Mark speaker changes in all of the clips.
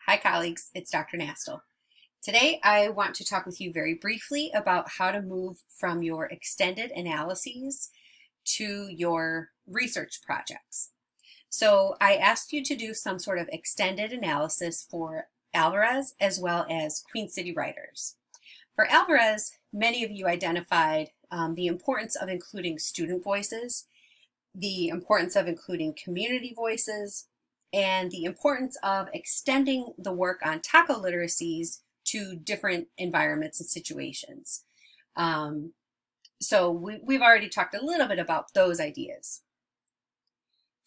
Speaker 1: Hi colleagues, it's Dr. Nastel. Today I want to talk with you very briefly about how to move from your extended analyses to your research projects. So I asked you to do some sort of extended analysis for Alvarez as well as Queen City writers. For Alvarez, many of you identified the importance of including student voices, the importance of including community voices, and the importance of extending the work on TACO literacies to different environments and situations. So we've already talked a little bit about those ideas.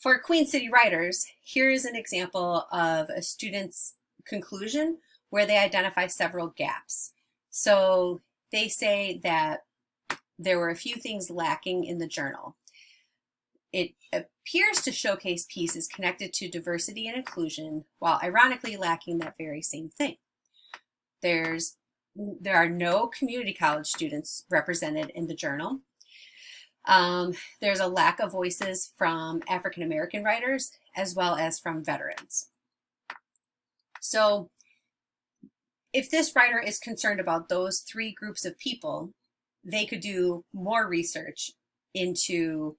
Speaker 1: For Queen City writers, here is an example of a student's conclusion where they identify several gaps. So they say that there were a few things lacking in the journal. It appears to showcase pieces connected to diversity and inclusion, while ironically lacking that very same thing. There are no community college students represented in the journal. There's a lack of voices from African American writers as well as from veterans. So if this writer is concerned about those three groups of people, they could do more research into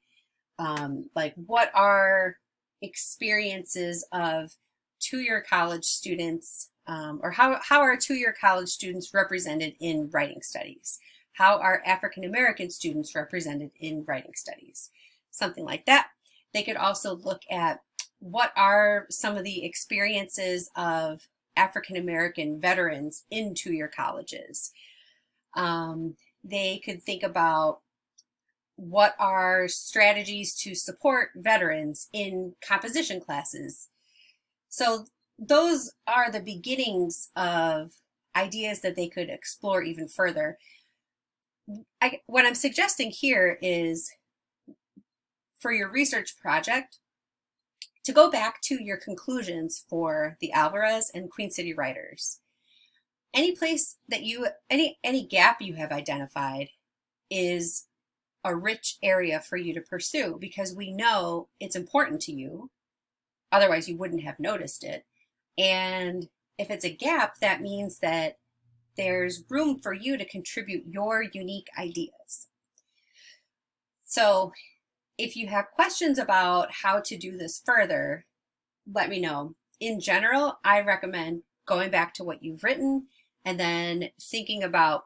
Speaker 1: like what are experiences of two-year college students, or how are two-year college students represented in writing studies? How are African American students represented in writing studies? Something like that. They could also look at what are some of the experiences of African American veterans in two-year colleges. They could think about what are strategies to support veterans in composition classes. So those are the beginnings of ideas that they could explore even further. What I'm suggesting here is for your research project to go back to your conclusions for the Alvarez and Queen City writers. Any place that any gap you have identified is a rich area for you to pursue because we know it's important to you. Otherwise, you wouldn't have noticed it. And if it's a gap, that means that there's room for you to contribute your unique ideas. So if you have questions about how to do this further, let me know. In general, I recommend going back to what you've written and then thinking about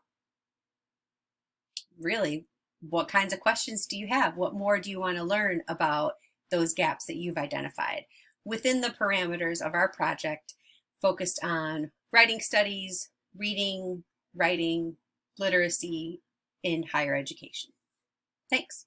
Speaker 1: really what kinds of questions do you have? What more do you want to learn about those gaps that you've identified within the parameters of our project focused on writing studies, reading, writing, literacy in higher education? Thanks.